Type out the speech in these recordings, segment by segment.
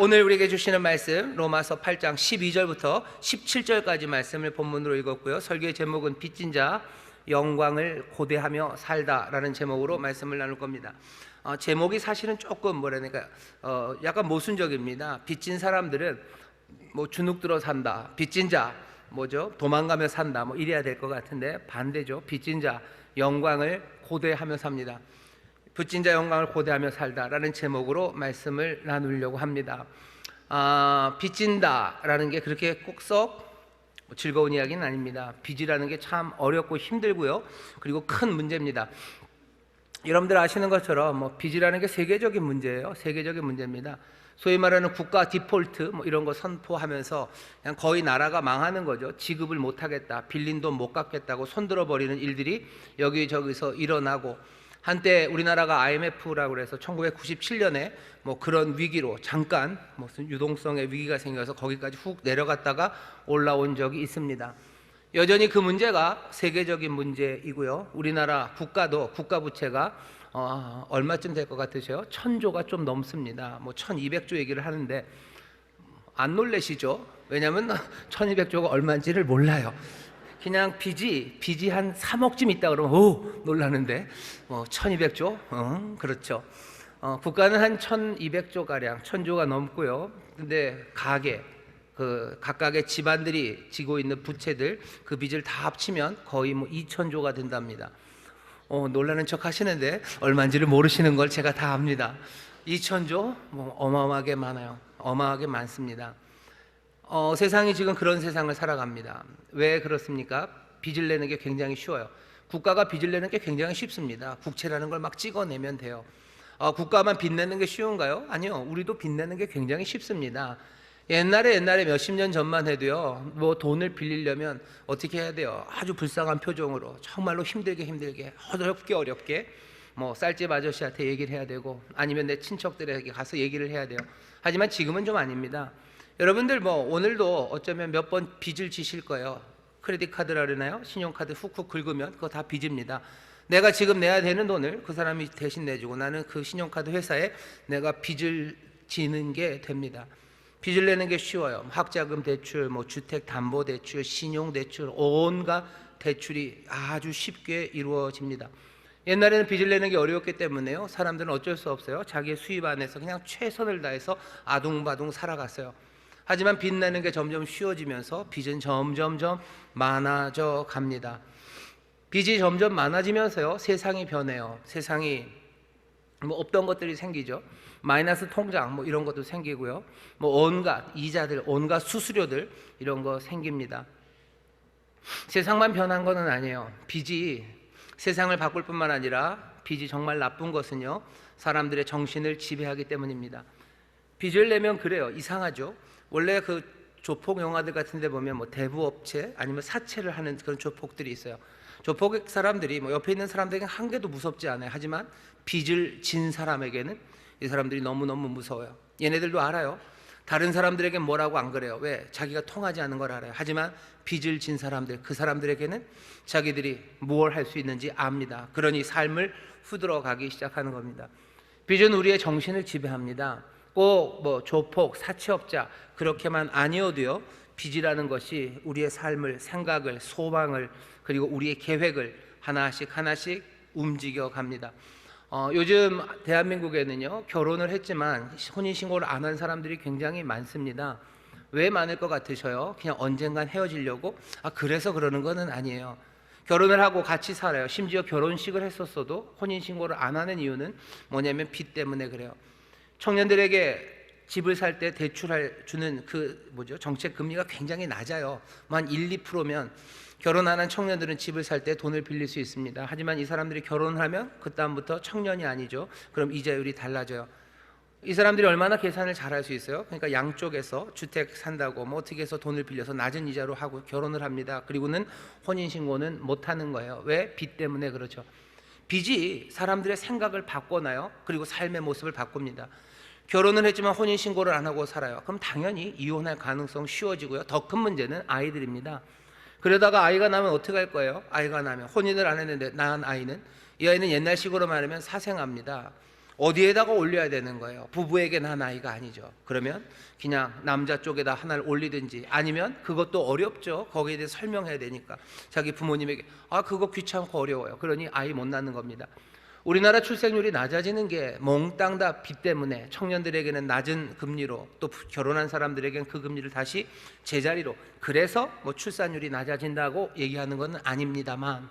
오늘 우리에게 주시는 말씀 로마서 8장 12절부터 17절까지 말씀을 본문으로 읽었고요. 설교의 제목은 빚진 자 영광을 고대하며 살다라는 제목으로 말씀을 나눌 겁니다. 제목이 사실은 조금 약간 모순적입니다. 빚진 사람들은 뭐 주눅 들어 산다, 빚진 자 도망가며 산다, 이래야 될 것 같은데 반대죠. 빚진 자 영광을 고대하며 삽니다. 빚진 자 영광을 고대하며 살다라는 제목으로 말씀을 나누려고 합니다. 빚진다라는 게 그렇게 꼭 썩 즐거운 이야기는 아닙니다. 빚이라는 게 참 어렵고 힘들고요. 그리고 큰 문제입니다. 여러분들 아시는 것처럼 빚이라는 게 세계적인 문제예요. 세계적인 문제입니다. 소위 말하는 국가 디폴트 이런 거 선포하면서 그냥 거의 나라가 망하는 거죠. 지급을 못 하겠다, 빌린 돈 못 갚겠다고 손들어 버리는 일들이 여기저기서 일어나고, 한때 우리나라가 IMF라고 해서 1997년에 그런 위기로 잠깐 무슨 유동성의 위기가 생겨서 거기까지 훅 내려갔다가 올라온 적이 있습니다. 여전히 그 문제가 세계적인 문제이고요. 우리나라 국가도 국가 부채가 얼마쯤 될 것 같으세요? 1000조가 좀 넘습니다. 1200조 얘기를 하는데 안 놀라시죠? 왜냐하면 1200조가 얼마인지를 몰라요. 그냥 빚이 한 3억쯤 있다 그러면 오 놀라는데 1200조? 그렇죠. 국가는 한 1200조 가량, 1000조가 넘고요. 근데 각각의 집안들이 지고 있는 부채들, 그 빚을 다 합치면 거의 2000조가 된답니다. 놀라는 척 하시는데 얼마인지를 모르시는 걸 제가 다 압니다. 2000조? 어마어마하게 많아요. 어마어마하게 많습니다. 세상이 지금 그런 세상을 살아갑니다. 왜 그렇습니까? 빚을 내는 게 굉장히 쉬워요. 국가가 빚을 내는 게 굉장히 쉽습니다. 국채라는 걸 막 찍어내면 돼요. 국가만 빚 내는 게 쉬운가요? 아니요. 우리도 빚 내는 게 굉장히 쉽습니다. 옛날에 몇십 년 전만 해도요, 돈을 빌리려면 어떻게 해야 돼요? 아주 불쌍한 표정으로 정말로 힘들게 어렵게 쌀집 아저씨한테 얘기를 해야 되고, 아니면 내 친척들에게 가서 얘기를 해야 돼요. 하지만 지금은 좀 아닙니다. 여러분들 오늘도 어쩌면 몇 번 빚을 지실 거예요. 크레딧 카드라 그러나요? 신용카드 훅훅 긁으면 그거 다 빚입니다. 내가 지금 내야 되는 돈을 그 사람이 대신 내주고 나는 그 신용카드 회사에 내가 빚을 지는 게 됩니다. 빚을 내는 게 쉬워요. 학자금 대출, 주택담보대출, 신용대출, 온갖 대출이 아주 쉽게 이루어집니다. 옛날에는 빚을 내는 게 어려웠기 때문에요, 사람들은 어쩔 수 없어요. 자기의 수입 안에서 그냥 최선을 다해서 아둥바둥 살아갔어요. 하지만 빚 내는 게 점점 쉬워지면서 빚은 점점점 많아져 갑니다. 빚이 점점 많아지면서요, 세상이 변해요. 세상이 없던 것들이 생기죠. 마이너스 통장 이런 것도 생기고요. 온갖 이자들, 온갖 수수료들 이런 거 생깁니다. 세상만 변한 것은 아니에요. 빚이 세상을 바꿀 뿐만 아니라 빚이 정말 나쁜 것은요, 사람들의 정신을 지배하기 때문입니다. 빚을 내면 그래요. 이상하죠. 원래 그 조폭 영화들 같은 데 보면 대부업체 아니면 사채를 하는 그런 조폭들이 있어요. 조폭 사람들이 옆에 있는 사람들에게는 한 개도 무섭지 않아요. 하지만 빚을 진 사람에게는 이 사람들이 너무너무 무서워요. 얘네들도 알아요. 다른 사람들에게 뭐라고 안 그래요. 왜? 자기가 통하지 않는 걸 알아요. 하지만 빚을 진 사람들, 그 사람들에게는 자기들이 뭘 할 수 있는지 압니다. 그러니 삶을 후들어가기 시작하는 겁니다. 빚은 우리의 정신을 지배합니다. 꼭 조폭, 사채업자 그렇게만 아니어도요, 빚이라는 것이 우리의 삶을, 생각을, 소망을, 그리고 우리의 계획을 하나씩 움직여 갑니다. 요즘 대한민국에는요, 결혼을 했지만 혼인신고를 안 한 사람들이 굉장히 많습니다. 왜 많을 것 같으셔요? 그냥 언젠간 헤어지려고? 그래서 그러는 거는 아니에요. 결혼을 하고 같이 살아요. 심지어 결혼식을 했었어도 혼인신고를 안 하는 이유는 뭐냐면 빚 때문에 그래요. 청년들에게 집을 살 때 주는 정책 금리가 굉장히 낮아요. 한 1, 2%면 결혼 안 한 청년들은 집을 살 때 돈을 빌릴 수 있습니다. 하지만 이 사람들이 결혼을 하면 그다음부터 청년이 아니죠. 그럼 이자율이 달라져요. 이 사람들이 얼마나 계산을 잘할 수 있어요? 그러니까 양쪽에서 주택 산다고 어떻게 해서 돈을 빌려서 낮은 이자로 하고 결혼을 합니다. 그리고는 혼인신고는 못 하는 거예요. 왜? 빚 때문에 그렇죠. 빚이 사람들의 생각을 바꿔놔요. 그리고 삶의 모습을 바꿉니다. 결혼을 했지만 혼인신고를 안 하고 살아요. 그럼 당연히 이혼할 가능성 쉬워지고요. 더 큰 문제는 아이들입니다. 그러다가 아이가 나면 어떻게 할 거예요? 아이가 나면 혼인을 안 했는데 낳은 아이는, 이 아이는 옛날식으로 말하면 사생아입니다. 어디에다가 올려야 되는 거예요? 부부에게는 한 아이가 아니죠. 그러면 그냥 남자 쪽에다 하나를 올리든지, 아니면 그것도 어렵죠. 거기에 대해 설명해야 되니까 자기 부모님에게 그거 귀찮고 어려워요. 그러니 아이 못 낳는 겁니다. 우리나라 출생률이 낮아지는 게 몽땅 다 빚 때문에 청년들에게는 낮은 금리로, 또 결혼한 사람들에게는 그 금리를 다시 제자리로, 그래서 뭐 출산율이 낮아진다고 얘기하는 건 아닙니다만,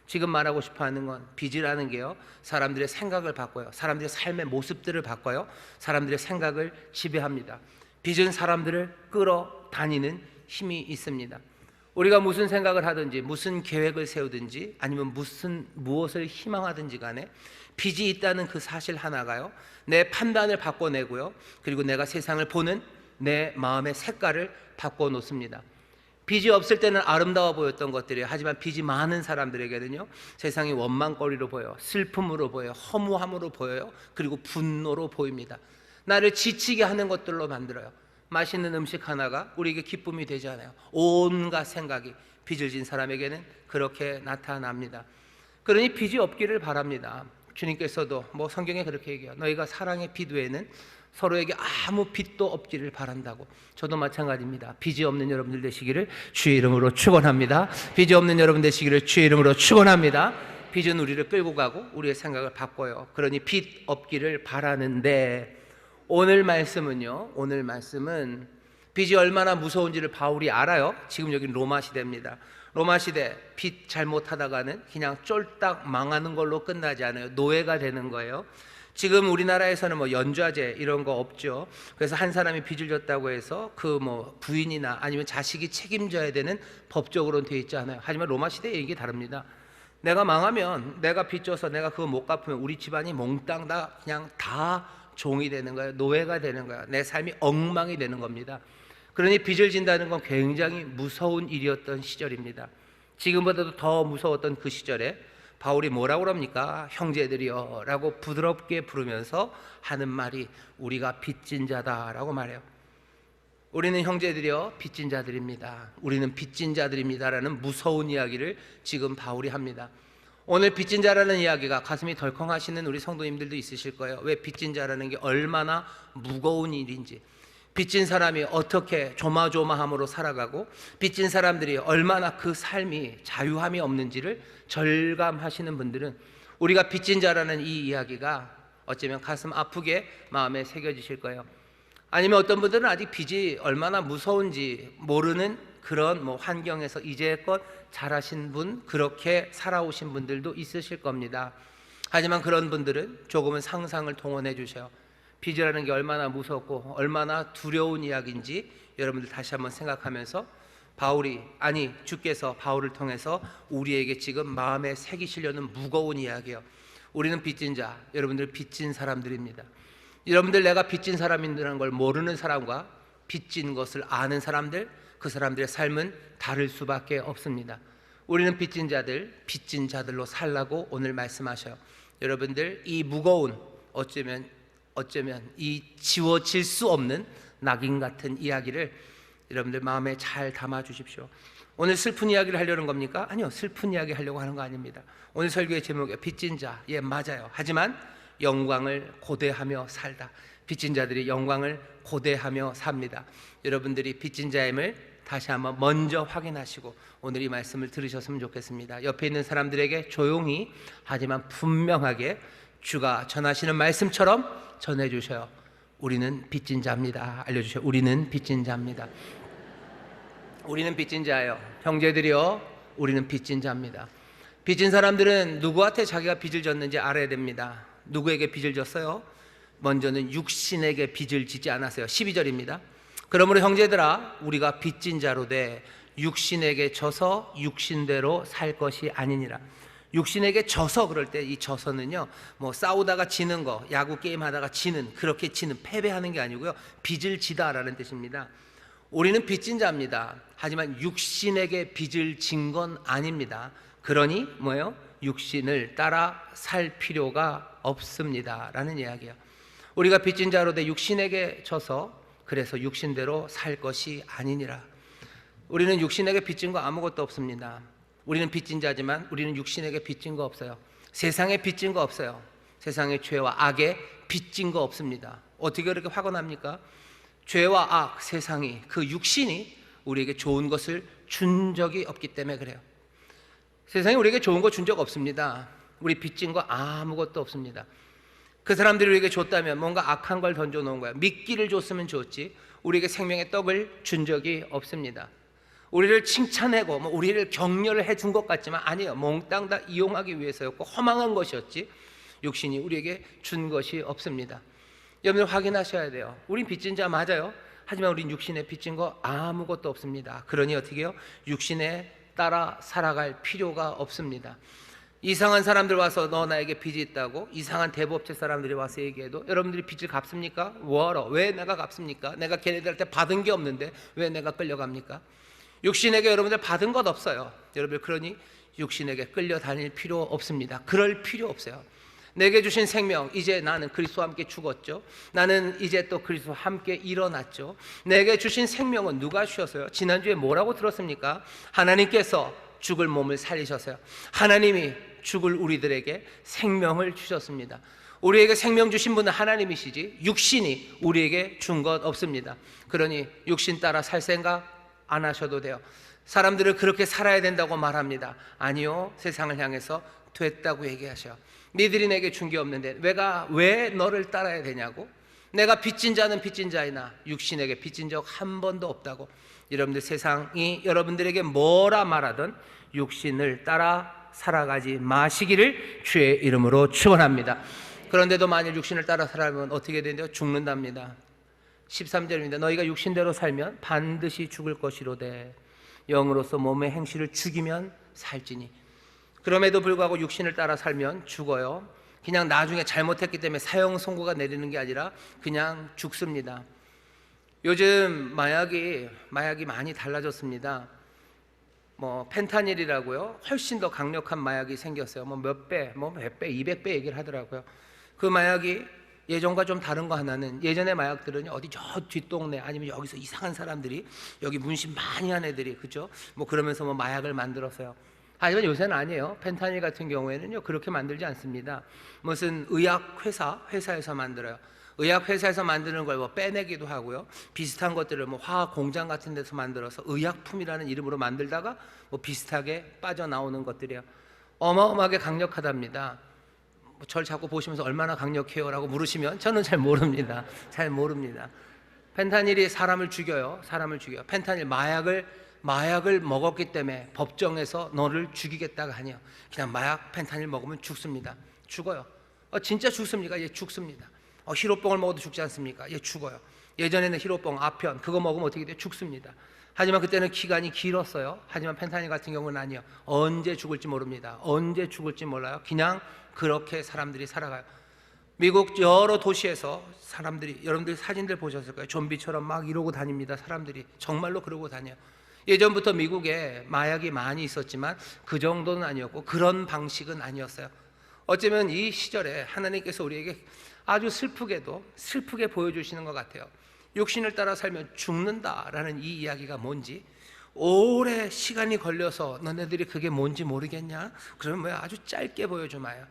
지금 말하고 싶어하는 건 빚이라는 게요, 사람들의 생각을 바꿔요. 사람들의 삶의 모습들을 바꿔요. 사람들의 생각을 지배합니다. 빚은 사람들을 끌어다니는 힘이 있습니다. 우리가 무슨 생각을 하든지, 무슨 계획을 세우든지, 아니면 무엇을 희망하든지 간에 빚이 있다는 그 사실 하나가요, 내 판단을 바꿔내고요, 그리고 내가 세상을 보는 내 마음의 색깔을 바꿔놓습니다. 빚이 없을 때는 아름다워 보였던 것들이에요. 하지만 빚이 많은 사람들에게는요, 세상이 원망거리로 보여, 슬픔으로 보여, 허무함으로 보여요. 그리고 분노로 보입니다. 나를 지치게 하는 것들로 만들어요. 맛있는 음식 하나가 우리에게 기쁨이 되지 않아요. 온갖 생각이 빚을 진 사람에게는 그렇게 나타납니다. 그러니 빚이 없기를 바랍니다. 주님께서도 뭐 성경에 그렇게 얘기해요. 너희가 사랑의 빚 외에는 서로에게 아무 빚도 없기를 바란다고. 저도 마찬가지입니다. 빚이 없는 여러분들 되시기를 주의 이름으로 축원합니다. 빚이 없는 여러분 되시기를 주의 이름으로 축원합니다. 빚은 우리를 끌고 가고 우리의 생각을 바꿔요. 그러니 빚 없기를 바라는데, 오늘 말씀은 빚이 얼마나 무서운지를 바울이 알아요. 지금 여기 로마 시대입니다. 로마 시대 빚 잘못하다가는 그냥 쫄딱 망하는 걸로 끝나지 않아요. 노예가 되는 거예요. 지금 우리나라에서는 뭐 연좌제 이런 거 없죠. 그래서 한 사람이 빚을 졌다고 해서 그 뭐 부인이나 아니면 자식이 책임져야 되는 법적으로는 되어 있지 않아요. 하지만 로마 시대의 얘기 다릅니다. 내가 망하면, 내가 빚 져서 내가 그거 못 갚으면 우리 집안이 몽땅 다 그냥 다 종이 되는 거예요. 노예가 되는 거예요. 내 삶이 엉망이 되는 겁니다. 그러니 빚을 진다는 건 굉장히 무서운 일이었던 시절입니다. 지금보다도 더 무서웠던 그 시절에 바울이 뭐라고 합니까? 형제들이여 라고 부드럽게 부르면서 하는 말이 우리가 빚진 자다라고 말해요. 우리는 형제들이여 빚진 자들입니다. 우리는 빚진 자들입니다라는 무서운 이야기를 지금 바울이 합니다. 오늘 빚진 자라는 이야기가 가슴이 덜컹하시는 우리 성도님들도 있으실 거예요. 왜 빚진 자라는 게 얼마나 무거운 일인지, 빚진 사람이 어떻게 조마조마함으로 살아가고, 빚진 사람들이 얼마나 그 삶이 자유함이 없는지를 절감하시는 분들은 우리가 빚진 자라는 이 이야기가 어쩌면 가슴 아프게 마음에 새겨지실 거예요. 아니면 어떤 분들은 아직 빚이 얼마나 무서운지 모르는 그런 뭐 환경에서 이제껏 잘하신 분, 그렇게 살아오신 분들도 있으실 겁니다. 하지만 그런 분들은 조금은 상상을 동원해 주셔요. 빚이라는 게 얼마나 무섭고 얼마나 두려운 이야기인지 여러분들 다시 한번 생각하면서 주께서 바울을 통해서 우리에게 지금 마음에 새기시려는 무거운 이야기예요. 우리는 빚진 자, 여러분들 빚진 사람들입니다. 여러분들, 내가 빚진 사람이라는 걸 모르는 사람과 빚진 것을 아는 사람들, 그 사람들의 삶은 다를 수밖에 없습니다. 우리는 빚진 자들로 살라고 오늘 말씀하셔요. 여러분들, 이 무거운, 어쩌면 이 지워질 수 없는 낙인 같은 이야기를 여러분들 마음에 잘 담아 주십시오. 오늘 슬픈 이야기를 하려는 겁니까? 아니요, 슬픈 이야기 하려고 하는 거 아닙니다. 오늘 설교의 제목이 빚진 자. 예, 맞아요. 하지만 영광을 고대하며 살다. 빚진 자들이 영광을 고대하며 삽니다. 여러분들이 빚진 자임을 다시 한번 먼저 확인하시고 오늘 이 말씀을 들으셨으면 좋겠습니다. 옆에 있는 사람들에게 조용히 하지만 분명하게 주가 전하시는 말씀처럼 전해주셔요. 우리는 빚진 자입니다. 알려주셔요. 우리는 빚진 자입니다. 우리는 빚진 자예요. 형제들이여, 우리는 빚진 자입니다. 빚진 사람들은 누구한테 자기가 빚을 졌는지 알아야 됩니다. 누구에게 빚을 졌어요? 먼저는 육신에게 빚을 짓지 않았어요. 12절입니다. 그러므로 형제들아, 우리가 빚진 자로 돼 육신에게 져서 육신대로 살 것이 아니니라. 육신에게 져서, 그럴 때 이 져서는요, 뭐 싸우다가 지는 거, 야구 게임하다가 지는, 그렇게 지는, 패배하는 게 아니고요, 빚을 지다라는 뜻입니다. 우리는 빚진 자입니다. 하지만 육신에게 빚을 진 건 아닙니다. 그러니 뭐예요? 육신을 따라 살 필요가 없습니다 라는 이야기예요. 우리가 빚진 자로 돼 육신에게 져서 그래서 육신대로 살 것이 아니니라. 우리는 육신에게 빚진 거 아무것도 없습니다. 우리는 빚진 자지만 우리는 육신에게 빚진 거 없어요. 세상에 빚진 거 없어요. 세상의 죄와 악에 빚진 거 없습니다. 어떻게 그렇게 화가 납니까? 죄와 악, 세상이, 그 육신이 우리에게 좋은 것을 준 적이 없기 때문에 그래요. 세상이 우리에게 좋은 거 준 적 없습니다. 우리 빚진 거 아무것도 없습니다. 그 사람들이 우리에게 줬다면 뭔가 악한 걸 던져놓은 거야. 미끼를 줬으면 좋지 우리에게 생명의 떡을 준 적이 없습니다. 우리를 칭찬하고 우리를 격려를 해준 것 같지만 아니에요. 몽땅 다 이용하기 위해서였고 허망한 것이었지 육신이 우리에게 준 것이 없습니다. 여러분들 확인하셔야 돼요. 우린 빚진 자 맞아요. 하지만 우린 육신에 빚진 거 아무것도 없습니다. 그러니 어떻게 해요? 육신에 따라 살아갈 필요가 없습니다. 이상한 사람들 와서 너 나에게 빚이 있다고 이상한 대부업체 사람들이 와서 얘기해도 여러분들이 빚을 갚습니까? 뭐하러? 왜 내가 갚습니까? 내가 걔네들한테 받은 게 없는데 왜 내가 끌려갑니까? 육신에게 여러분들 받은 것 없어요. 여러분들 그러니 육신에게 끌려다닐 필요 없습니다. 그럴 필요 없어요. 내게 주신 생명, 이제 나는 그리스도와 함께 죽었죠. 나는 이제 또 그리스도와 함께 일어났죠. 내게 주신 생명은 누가 주셨어요? 지난주에 뭐라고 들었습니까? 하나님께서 죽을 몸을 살리셨어요. 하나님이 죽을 우리들에게 생명을 주셨습니다. 우리에게 생명 주신 분은 하나님이시지 육신이 우리에게 준 것 없습니다. 그러니 육신 따라 살 생각 안 하셔도 돼요. 사람들을 그렇게 살아야 된다고 말합니다. 아니요, 세상을 향해서 됐다고 얘기하셔요. 니들이 내게 준 게 없는데 내가 왜 너를 따라야 되냐고. 내가 빚진 자는 빚진 자이나 육신에게 빚진 적 한 번도 없다고. 여러분들 세상이 여러분들에게 뭐라 말하든 육신을 따라 살아가지 마시기를 주의 이름으로 축원합니다. 그런데도 만일 육신을 따라 살아가면 어떻게 되는데요? 죽는답니다. 13절입니다. 너희가 육신대로 살면 반드시 죽을 것이로되 영으로서 몸의 행실을 죽이면 살지니. 그럼에도 불구하고 육신을 따라 살면 죽어요. 그냥 나중에 잘못했기 때문에 사형 선고가 내리는 게 아니라 그냥 죽습니다. 요즘 마약이 많이 달라졌습니다. 펜타닐이라고요. 훨씬 더 강력한 마약이 생겼어요. 몇 배, 100배, 200배 얘기를 하더라고요. 그 마약이 예전과 좀 다른 거 하나는 예전의 마약들은 어디 저 뒷동네 아니면 여기서 이상한 사람들이 여기 문신 많이 한 애들이 그죠? 그러면서 마약을 만들었어요. 하지만 요새는 아니에요. 펜타닐 같은 경우에는요 그렇게 만들지 않습니다. 무슨 의약회사에서 만들어요. 의약회사에서 만드는 걸 빼내기도 하고요. 비슷한 것들을 화학 공장 같은 데서 만들어서 의약품이라는 이름으로 만들다가 비슷하게 빠져나오는 것들이에요. 어마어마하게 강력하답니다. 절 자꾸 보시면서 얼마나 강력해요? 라고 물으시면 저는 잘 모릅니다. 펜타닐이 사람을 죽여요. 펜타닐 마약을 먹었기 때문에 법정에서 너를 죽이겠다가 아니에요. 그냥 마약 펜타닐 먹으면 죽습니다. 죽어요. 진짜 죽습니까? 예, 죽습니다. 히로뽕을 먹어도 죽지 않습니까? 예, 죽어요. 예전에는 히로뽕, 아편 그거 먹으면 어떻게 돼요? 죽습니다. 하지만 그때는 기간이 길었어요. 하지만 펜타닐 같은 경우는 아니에요. 언제 죽을지 모릅니다. 언제 죽을지 몰라요. 그냥 그렇게 사람들이 살아가요. 미국 여러 도시에서 사람들이, 여러분들 사진들 보셨을 거예요. 좀비처럼 막 이러고 다닙니다. 사람들이 정말로 그러고 다녀요. 예전부터 미국에 마약이 많이 있었지만 그 정도는 아니었고 그런 방식은 아니었어요. 어쩌면 이 시절에 하나님께서 우리에게 아주 슬프게 보여주시는 것 같아요. 육신을 따라 살면 죽는다라는 이 이야기가 뭔지 오래 시간이 걸려서 너네들이 그게 뭔지 모르겠냐? 그러면 아주 짧게 보여주마요.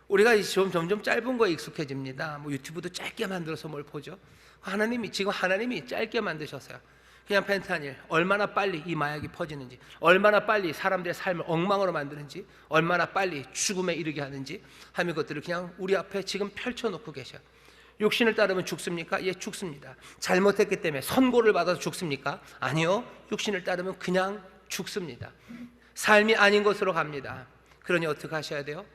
우리가 점점 짧은 거에 익숙해집니다. 유튜브도 짧게 만들어서 뭘 보죠? 하나님이 짧게 만드셨어요. 그냥 펜타닐 얼마나 빨리 이 마약이 퍼지는지, 얼마나 빨리 사람들의 삶을 엉망으로 만드는지, 얼마나 빨리 죽음에 이르게 하는지 하는 것들을 그냥 우리 앞에 지금 펼쳐놓고 계셔요. 육신을 따르면 죽습니까? 예, 죽습니다. 잘못했기 때문에 선고를 받아서 죽습니까? 아니요. 육신을 따르면 그냥 죽습니다. 삶이 아닌 것으로 갑니다. 그러니 어떻게 하셔야 돼요?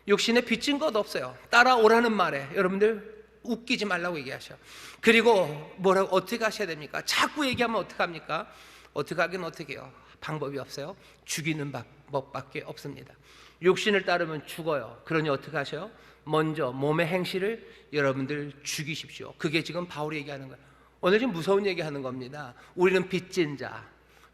육신에 빚진 것 없어요. 따라오라는 말에 여러분들 웃기지 말라고 얘기하셔. 그리고 어떻게 하셔야 됩니까? 자꾸 얘기하면 어떡합니까? 어떻게 하긴 어떻게 해요? 방법이 없어요. 죽이는 방법밖에 없습니다. 육신을 따르면 죽어요. 그러니 어떻게 하셔요? 먼저 몸의 행실을 여러분들 죽이십시오. 그게 지금 바울이 얘기하는 거예요. 오늘 좀 무서운 얘기하는 겁니다. 우리는 빚진 자,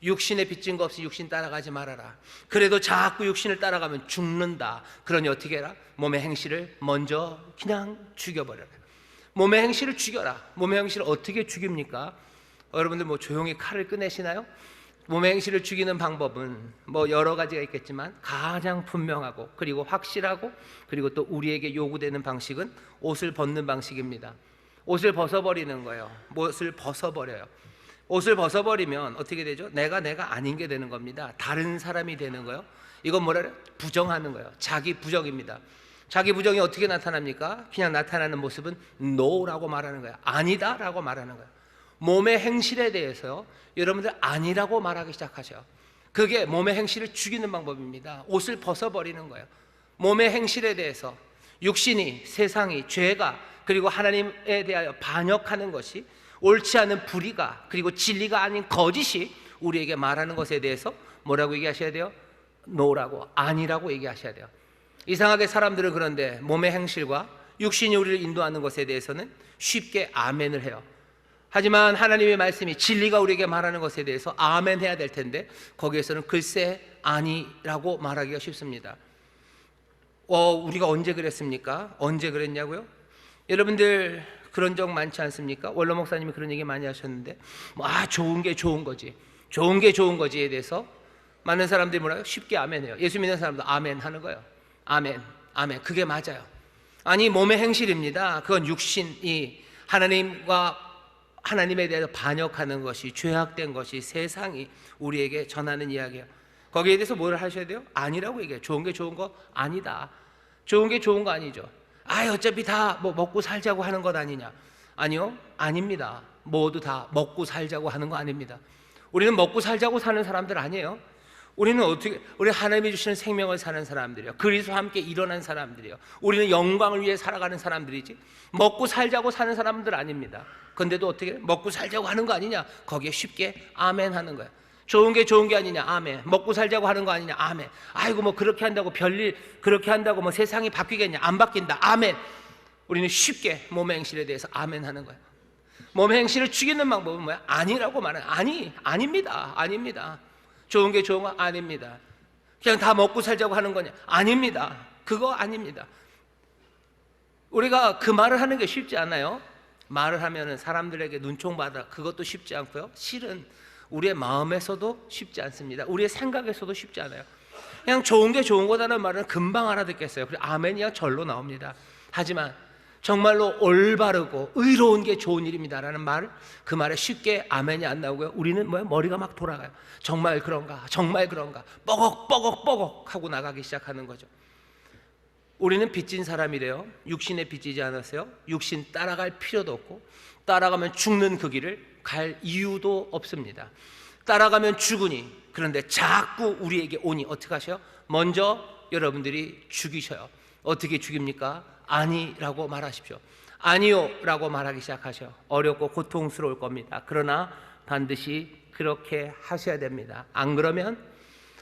육신에 빚진 거 없이 육신 따라가지 말아라. 그래도 자꾸 육신을 따라가면 죽는다. 그러니 어떻게 해라? 몸의 행실을 먼저 그냥 죽여버려라. 몸의 행실을 죽여라. 몸의 행실을 어떻게 죽입니까? 여러분들 조용히 칼을 꺼내시나요? 몸의 행실을 죽이는 방법은 뭐 여러 가지가 있겠지만 가장 분명하고 그리고 확실하고 그리고 또 우리에게 요구되는 방식은 옷을 벗는 방식입니다. 옷을 벗어버리는 거예요. 옷을 벗어버려요. 옷을 벗어버리면 어떻게 되죠? 내가 아닌 게 되는 겁니다. 다른 사람이 되는 거예요. 이건 뭐라 그래요? 부정하는 거예요. 자기 부정입니다. 자기 부정이 어떻게 나타납니까? 그냥 나타나는 모습은 no라고 말하는 거예요. 아니다 라고 말하는 거예요. 몸의 행실에 대해서 여러분들 아니라고 말하기 시작하셔요. 그게 몸의 행실을 죽이는 방법입니다. 옷을 벗어버리는 거예요. 몸의 행실에 대해서 육신이, 세상이, 죄가 그리고 하나님에 대하여 반역하는 것이 옳지 않은 불의가 그리고 진리가 아닌 거짓이 우리에게 말하는 것에 대해서 뭐라고 얘기하셔야 돼요? no라고, 아니라고 얘기하셔야 돼요. 이상하게 사람들은 그런데 몸의 행실과 육신이 우리를 인도하는 것에 대해서는 쉽게 아멘을 해요. 하지만 하나님의 말씀이 진리가 우리에게 말하는 것에 대해서 아멘 해야 될 텐데 거기에서는 글쎄 아니라고 말하기가 쉽습니다. 우리가 언제 그랬습니까? 언제 그랬냐고요? 여러분들 그런 적 많지 않습니까? 원로 목사님이 그런 얘기 많이 하셨는데 좋은 게 좋은 거지, 좋은 게 좋은 거지에 대해서 많은 사람들이 뭐라고요? 쉽게 아멘해요. 예수 믿는 사람도 아멘 하는 거예요. 아멘, 아멘. 그게 맞아요. 아니 몸의 행실입니다. 그건 육신이 하나님에 대해서 반역하는 것이, 죄악된 것이, 세상이 우리에게 전하는 이야기예요. 거기에 대해서 뭘 하셔야 돼요? 아니라고 얘기해요. 좋은 게 좋은 거 아니다. 좋은 게 좋은 거 아니죠. 어차피 다 먹고 살자고 하는 것 아니냐? 아니요, 아닙니다. 모두 다 먹고 살자고 하는 거 아닙니다. 우리는 먹고 살자고 사는 사람들 아니에요. 우리는 우리 하나님이 주시는 생명을 사는 사람들이요, 그리스도와 함께 일어난 사람들이요, 우리는 영광을 위해 살아가는 사람들이지 먹고 살자고 사는 사람들 아닙니다. 근데도 어떻게 먹고 살자고 하는 거 아니냐? 거기에 쉽게 아멘 하는 거예요. 좋은 게 좋은 게 아니냐? 아멘. 먹고 살자고 하는 거 아니냐? 아멘. 아이고 뭐 그렇게 한다고 별일, 그렇게 한다고 뭐 세상이 바뀌겠냐? 안 바뀐다. 아멘. 우리는 쉽게 몸의 행실에 대해서 아멘 하는 거예요. 몸의 행실을 죽이는 방법은 뭐야? 아니라고 말하는, 아닙니다. 아닙니다. 좋은 게 좋은 거 아닙니다. 그냥 다 먹고 살자고 하는 거냐? 아닙니다. 그거 아닙니다. 우리가 그 말을 하는 게 쉽지 않아요. 말을 하면은 사람들에게 눈총받아, 그것도 쉽지 않고요. 실은 우리의 마음에서도 쉽지 않습니다. 우리의 생각에서도 쉽지 않아요. 그냥 좋은 게 좋은 거다라는 말은 금방 알아듣겠어요. 그리고 아멘이 그냥 절로 나옵니다. 하지만 정말로 올바르고 의로운 게 좋은 일입니다라는 말, 그 말에 쉽게 아멘이 안 나오고요. 우리는 머리가 막 돌아가요. 정말 그런가? 정말 그런가? 뻐걱 하고 나가기 시작하는 거죠. 우리는 빚진 사람이래요. 육신에 빚지지 않았어요. 육신 따라갈 필요도 없고, 따라가면 죽는 그 길을 갈 이유도 없습니다. 따라가면 죽으니, 그런데 자꾸 우리에게 오니 어떻게 하셔요? 먼저 여러분들이 죽이셔요. 어떻게 죽입니까? 아니라고 말하십시오. 아니요 라고 말하기 시작하셔요. 어렵고 고통스러울 겁니다. 그러나 반드시 그렇게 하셔야 됩니다. 안 그러면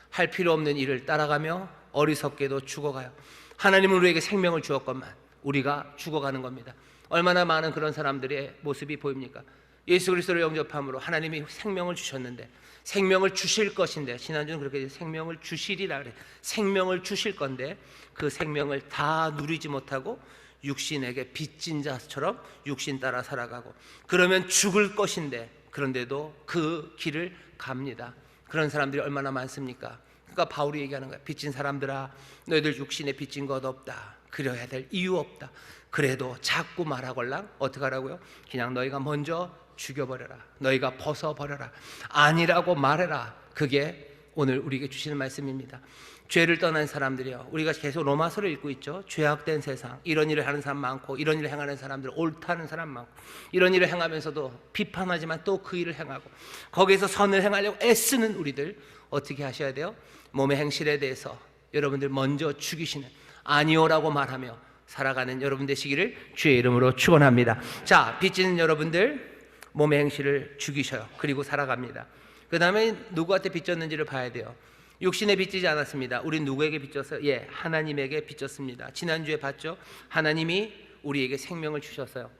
할 필요 없는 일을 따라가며 어리석게도 죽어가요. 하나님은 우리에게 생명을 주었건만 우리가 죽어가는 겁니다. 얼마나 많은 그런 사람들의 모습이 보입니까? 예수 그리스도를 영접함으로 하나님이 생명을 주셨는데, 생명을 주실 것인데, 지난주는 그렇게 생명을 주시리라 그래. 생명을 주실 건데 그 생명을 다 누리지 못하고 육신에게 빚진 자처럼 육신 따라 살아가고, 그러면 죽을 것인데 그런데도 그 길을 갑니다. 그런 사람들이 얼마나 많습니까? 그러니까 바울이 얘기하는 거야. 빚진 사람들아, 너희들 육신에 빚진 것 없다. 그려야 될 이유 없다. 그래도 자꾸 말하걸랑 어떻게 하라고요? 그냥 너희가 먼저 죽여버려라. 너희가 벗어버려라. 아니라고 말해라. 그게 오늘 우리에게 주시는 말씀입니다. 죄를 떠난 사람들이요, 우리가 계속 로마서를 읽고 있죠. 죄악된 세상, 이런 일을 하는 사람 많고, 이런 일을 행하는 사람들 옳다는 사람 많고, 이런 일을 행하면서도 비판하지만 또 그 일을 행하고, 거기에서 선을 행하려고 애쓰는 우리들 어떻게 하셔야 돼요? 몸의 행실에 대해서 여러분들 먼저 죽이시는, 아니오라고 말하며 살아가는 여러분 되시기를 주의 이름으로 축원합니다. 자, 빚지는 여러분들 몸의 행실을 죽이셔요. 그리고 살아갑니다. 그 다음에 누구한테 빚졌는지를 봐야 돼요. 육신에 빚지지 않았습니다. 우린 누구에게 빚졌어요? 하나님에게 빚졌습니다. 지난주에 봤죠? 하나님이 우리에게 생명을 주셨어요.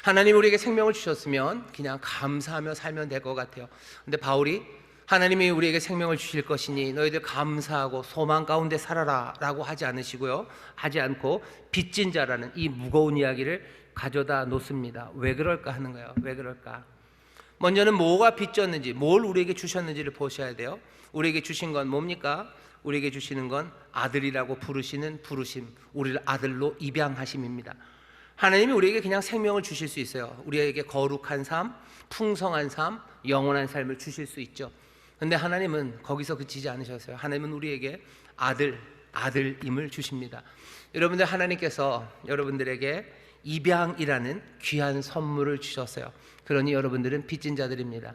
하나님이 우리에게 생명을 주셨으면 그냥 감사하며 살면 될 것 같아요. 근데 바울이 하나님이 우리에게 생명을 주실 것이니 너희들 감사하고 소망 가운데 살아라 라고 하지 않으시고요, 하지 않고 빚진 자라는 이 무거운 이야기를 가져다 놓습니다. 왜 그럴까 하는 거예요. 왜 그럴까? 먼저는 뭐가 빚졌는지, 뭘 우리에게 주셨는지를 보셔야 돼요. 우리에게 주신 건 뭡니까? 우리에게 주시는 건 아들이라고 부르시는 부르심, 우리를 아들로 입양하심입니다. 하나님이 우리에게 그냥 생명을 주실 수 있어요. 우리에게 거룩한 삶, 풍성한 삶, 영원한 삶을 주실 수 있죠. 근데 하나님은 거기서 그치지 않으셨어요. 하나님은 우리에게 아들임을 주십니다. 여러분들, 하나님께서 여러분들에게 입양이라는 귀한 선물을 주셨어요. 그러니 여러분들은 빚진 자들입니다.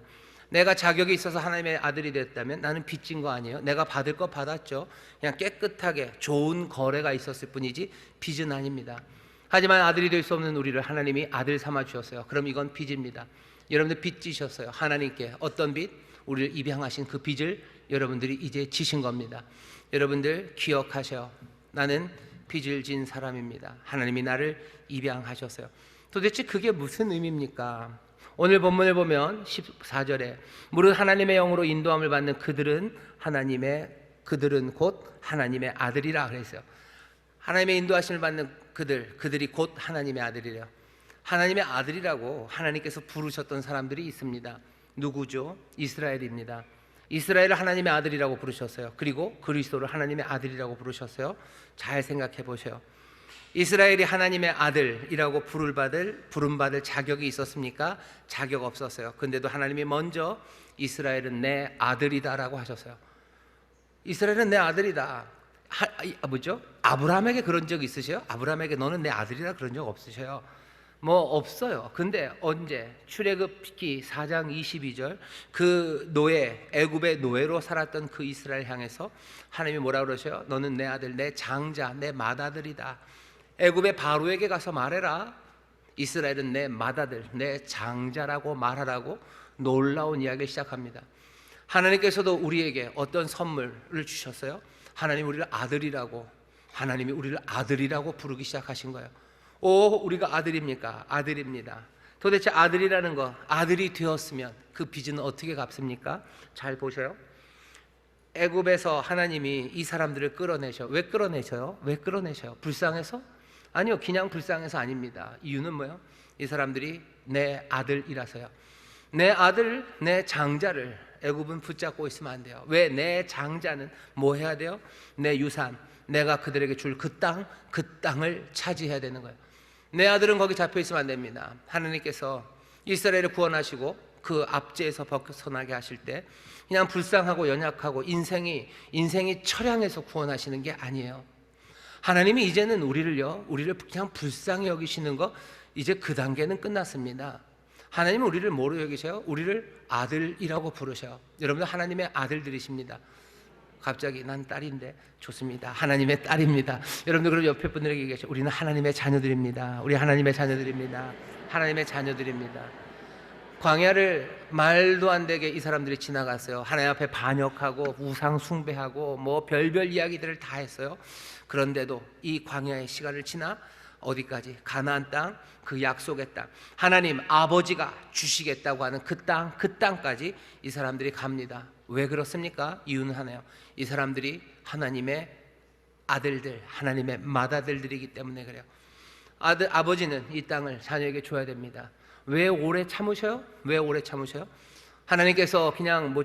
내가 자격이 있어서 하나님의 아들이 됐다면 나는 빚진 거 아니에요. 내가 받을 거 받았죠. 그냥 깨끗하게 좋은 거래가 있었을 뿐이지 빚은 아닙니다. 하지만 아들이 될 수 없는 우리를 하나님이 아들 삼아 주셨어요. 그럼 이건 빚입니다. 여러분들 빚 지셨어요. 하나님께 어떤 빚? 우리를 입양하신 그 빚을 여러분들이 이제 지신 겁니다. 여러분들 기억하셔요. 나는 빚을 진 사람입니다. 하나님이 나를 입양하셨어요. 도대체 그게 무슨 의미입니까? 오늘 본문을 보면 14절에 무릇 하나님의 영으로 인도함을 받는 그들은 곧 하나님의 아들이라 그랬어요. 하나님의 인도하심을 받는 그들이 곧 하나님의 아들이래요. 하나님의 아들이라고 하나님께서 부르셨던 사람들이 있습니다. 누구죠? 이스라엘입니다. 이스라엘을 하나님의 아들이라고 부르셨어요. 그리고 그리스도를 하나님의 아들이라고 부르셨어요. 잘 생각해 보세요. 이스라엘이 하나님의 아들이라고 부름받을 자격이 있었습니까? 자격 없었어요. 근데도 하나님이 먼저 이스라엘은 내 아들이다라고 하셨어요. 이스라엘은 내 아들이다. 뭐죠? 아브라함에게 그런 적 있으세요? 아브라함에게 너는 내 아들이라 그런 적 없으세요? 뭐 없어요. 근데 언제? 출애굽기 4장 22절 그 애굽의 노예로 살았던 그 이스라엘 향해서 하나님이 뭐라 그러셔요? 너는 내 아들, 내 장자, 내 맏아들이다. 애굽의 바로에게 가서 말해라. 이스라엘은 내 맏아들, 내 장자라고 말하라고 놀라운 이야기를 시작합니다. 하나님께서도 우리에게 어떤 선물을 주셨어요? 하나님이 우리를 아들이라고 부르기 시작하신 거예요. 우리가 아들입니까? 아들입니다. 도대체 아들이라는 거, 아들이 되었으면 그 빚은 어떻게 갚습니까? 잘 보셔요. 애굽에서 하나님이 이 사람들을 끌어내셔. 왜 끌어내셔요? 불쌍해서? 아니요, 그냥 불쌍해서 아닙니다. 이유는 뭐예요? 이 사람들이 내 아들이라서요. 내 아들, 내 장자를 애굽은 붙잡고 있으면 안 돼요. 왜? 내 장자는 뭐 해야 돼요? 내 유산, 내가 그들에게 줄 그 땅을 차지해야 되는 거예요. 내 아들은 거기 잡혀 있으면 안 됩니다. 하나님께서 이스라엘을 구원하시고 그 압제에서 벗어나게 하실 때 그냥 불쌍하고 연약하고 인생이 처량해서 구원하시는 게 아니에요. 하나님이 이제는 우리를 그냥 불쌍히 여기시는 거, 이제 그 단계는 끝났습니다. 하나님은 우리를 뭐로 여기셔요? 우리를 아들이라고 부르셔요. 여러분들 하나님의 아들들이십니다. 갑자기 난 딸인데 좋습니다. 하나님의 딸입니다. 여러분들 그럼 옆에 분들에게 얘기하셔. 우리는 하나님의 자녀들입니다. 우리 하나님의 자녀들입니다. 하나님의 자녀들입니다. 광야를 말도 안 되게 이 사람들이 지나갔어요. 하나님 앞에 반역하고 우상 숭배하고 뭐 별별 이야기들을 다 했어요. 그런데도 이 광야의 시간을 지나 어디까지? 가나안 땅, 그 약속의 땅, 하나님 아버지가 주시겠다고 하는 그 땅까지 이 사람들이 갑니다. 왜 그렇습니까? 이유는 하나요. 이 사람들이 하나님의 아들들, 하나님의 맏아들들이기 때문에 그래요. 아버지는 이 땅을 자녀에게 줘야 됩니다. 왜 오래 참으셔요? 하나님께서 그냥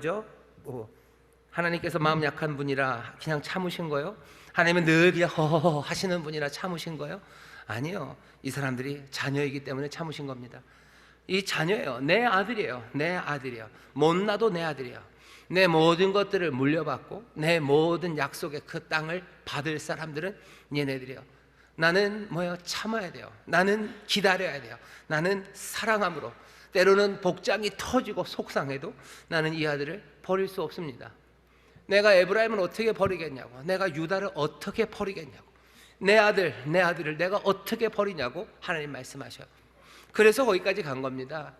하나님께서 마음 약한 분이라 그냥 참으신 거예요? 하나님은 늘 그냥 허허허 하시는 분이라 참으신 거예요? 아니요. 이 사람들이 자녀이기 때문에 참으신 겁니다. 이 자녀예요. 내 아들이에요. 못나도 내 아들이에요. 내 모든 것들을 물려받고 내 모든 약속의 그 땅을 받을 사람들은 얘네들이에요. 나는 참아야 돼요. 나는 기다려야 돼요. 나는 사랑함으로, 때로는 복장이 터지고 속상해도 나는 이 아들을 버릴 수 없습니다. 내가 에브라임을 어떻게 버리겠냐고, 내가 유다를 어떻게 버리겠냐고, 내 아들을 내가 어떻게 버리냐고 하나님 말씀하셔요. 그래서 거기까지 간 겁니다.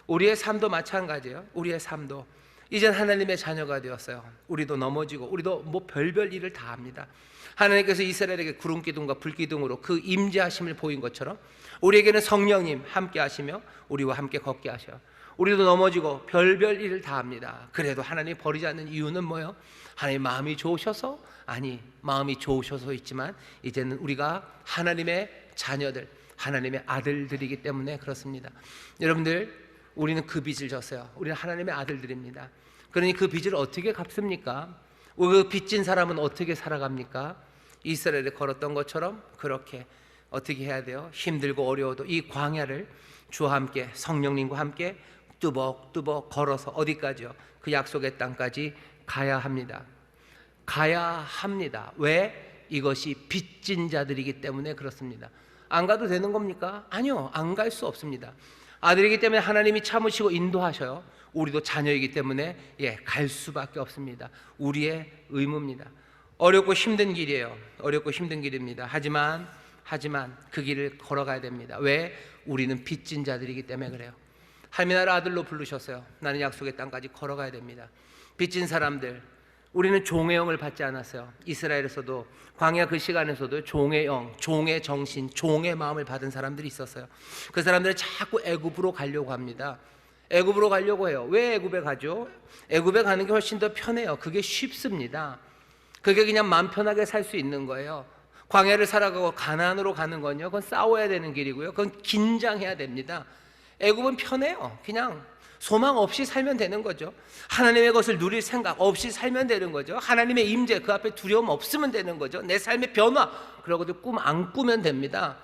우리의 삶도 마찬가지예요. 우리의 삶도 이젠 하나님의 자녀가 되었어요. 우리도 넘어지고 우리도 별별 일을 다 합니다. 하나님께서 이스라엘에게 구름기둥과 불기둥으로 그 임재하심을 보인 것처럼 우리에게는 성령님 함께 하시며 우리와 함께 걷게 하셔요. 우리도 넘어지고 별별 일을 다 합니다. 그래도 하나님이 버리지 않는 이유는 뭐예요? 하나님 마음이 좋으셔서? 아니, 마음이 좋으셔서 있지만 이제는 우리가 하나님의 자녀들, 하나님의 아들들이기 때문에 그렇습니다. 여러분들, 우리는 그 빚을 졌어요. 우리는 하나님의 아들들입니다. 그러니 그 빚을 어떻게 갚습니까? 그 빚진 사람은 어떻게 살아갑니까? 이스라엘에 걸었던 것처럼 그렇게 어떻게 해야 돼요? 힘들고 어려워도 이 광야를 주와 함께 성령님과 함께 뚜벅뚜벅 걸어서 어디까지요? 그 약속의 땅까지 가야 합니다. 가야 합니다. 왜? 이것이 빚진 자들이기 때문에 그렇습니다. 안 가도 되는 겁니까? 아니요, 안 갈 수 없습니다. 아들이기 때문에 하나님이 참으시고 인도하셔요. 우리도 자녀이기 때문에 갈 수밖에 없습니다. 우리의 의무입니다. 어렵고 힘든 길이에요. 어렵고 힘든 길입니다. 하지만 그 길을 걸어가야 됩니다. 왜? 우리는 빚진 자들이기 때문에 그래요. 하나님이 나를 아들로 부르셨어요. 나는 약속의 땅까지 걸어가야 됩니다. 빚진 사람들, 우리는 종의 영을 받지 않았어요. 이스라엘에서도 광야 그 시간에서도 종의 영, 종의 정신, 종의 마음을 받은 사람들이 있었어요. 그 사람들은 자꾸 애굽으로 가려고 합니다. 애굽으로 가려고 해요. 왜 애굽에 가죠? 애굽에 가는 게 훨씬 더 편해요. 그게 쉽습니다. 그게 그냥 마음 편하게 살 수 있는 거예요. 광야를 살아가고 가나안으로 가는 건요, 그건 싸워야 되는 길이고요. 그건 긴장해야 됩니다. 애굽은 편해요. 그냥 소망 없이 살면 되는 거죠. 하나님의 것을 누릴 생각 없이 살면 되는 거죠. 하나님의 임재 그 앞에 두려움 없으면 되는 거죠. 내 삶의 변화 그러고도 꿈 안 꾸면 됩니다.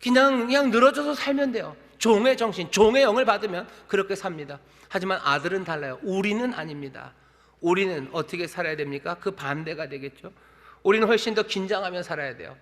그냥 늘어져서 살면 돼요. 종의 정신, 종의 영을 받으면 그렇게 삽니다. 하지만 아들은 달라요. 우리는 아닙니다. 우리는 어떻게 살아야 됩니까? 그 반대가 되겠죠. 우리는 훨씬 더 긴장하며 살아야 돼요.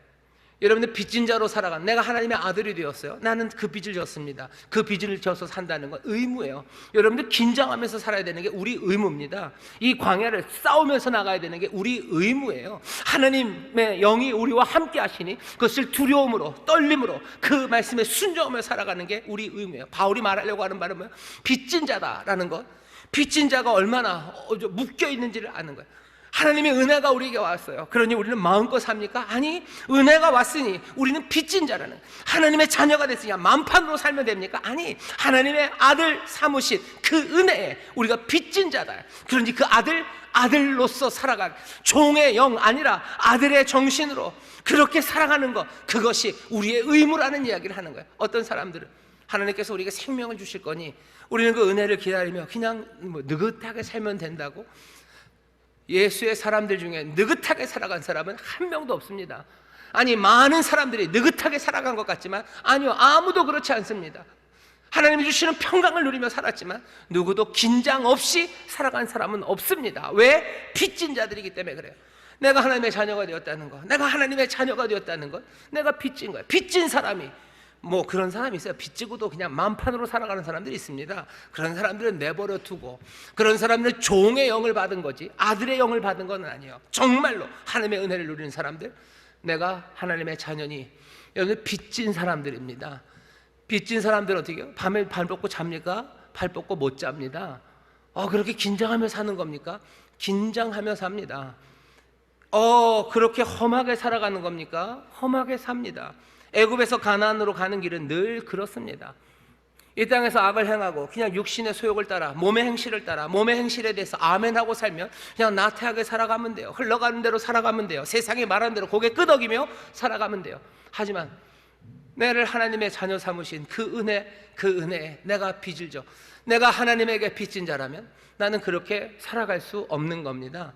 여러분들 빚진 자로 살아간, 내가 하나님의 아들이 되었어요. 나는 그 빚을 졌습니다. 그 빚을 져서 산다는 건 의무예요. 여러분들 긴장하면서 살아야 되는 게 우리 의무입니다. 이 광야를 싸우면서 나가야 되는 게 우리 의무예요. 하나님의 영이 우리와 함께 하시니 그것을 두려움으로, 떨림으로 그 말씀에 순종하며 살아가는 게 우리 의무예요. 바울이 말하려고 하는 말은 뭐예요? 빚진 자다라는 것. 빚진 자가 얼마나 묶여 있는지를 아는 거예요. 하나님의 은혜가 우리에게 왔어요. 그러니 우리는 마음껏 삽니까? 아니, 은혜가 왔으니 우리는 빚진 자라는, 하나님의 자녀가 됐으니까 만판으로 살면 됩니까? 아니, 하나님의 아들 삼으신 그 은혜에 우리가 빚진 자다. 그러니 그 아들로서 살아가는, 종의 영 아니라 아들의 정신으로 그렇게 살아가는 것, 그것이 우리의 의무라는 이야기를 하는 거예요. 어떤 사람들은 하나님께서 우리에게 생명을 주실 거니 우리는 그 은혜를 기다리며 그냥 느긋하게 살면 된다고. 예수의 사람들 중에 느긋하게 살아간 사람은 한 명도 없습니다. 아니, 많은 사람들이 느긋하게 살아간 것 같지만 아니요, 아무도 그렇지 않습니다. 하나님이 주시는 평강을 누리며 살았지만 누구도 긴장 없이 살아간 사람은 없습니다. 왜? 빚진 자들이기 때문에 그래요. 내가 하나님의 자녀가 되었다는 것, 내가 하나님의 자녀가 되었다는 것, 내가 빚진 거예요. 빚진 사람이, 그런 사람이 있어요. 빚지고도 그냥 만판으로 살아가는 사람들이 있습니다. 그런 사람들은 내버려 두고, 그런 사람들은 종의 영을 받은 거지 아들의 영을 받은 건 아니에요. 정말로 하나님의 은혜를 누리는 사람들, 내가 하나님의 자녀니, 여러분 빚진 사람들입니다. 빚진 사람들은 어떻게 해요? 밤에 발 뻗고 잡니까? 발 뻗고 못 잡니다. 그렇게 긴장하며 사는 겁니까? 긴장하며 삽니다. 그렇게 험하게 살아가는 겁니까? 험하게 삽니다. 애굽에서 가나안으로 가는 길은 늘 그렇습니다. 이 땅에서 악을 행하고 그냥 육신의 소욕을 따라, 몸의 행실을 따라, 몸의 행실에 대해서 아멘하고 살면 그냥 나태하게 살아가면 돼요. 흘러가는 대로 살아가면 돼요. 세상이 말하는 대로 고개 끄덕이며 살아가면 돼요. 하지만 나를 하나님의 자녀 삼으신 그 은혜에 내가 빚을 져, 내가 하나님에게 빚진 자라면 나는 그렇게 살아갈 수 없는 겁니다.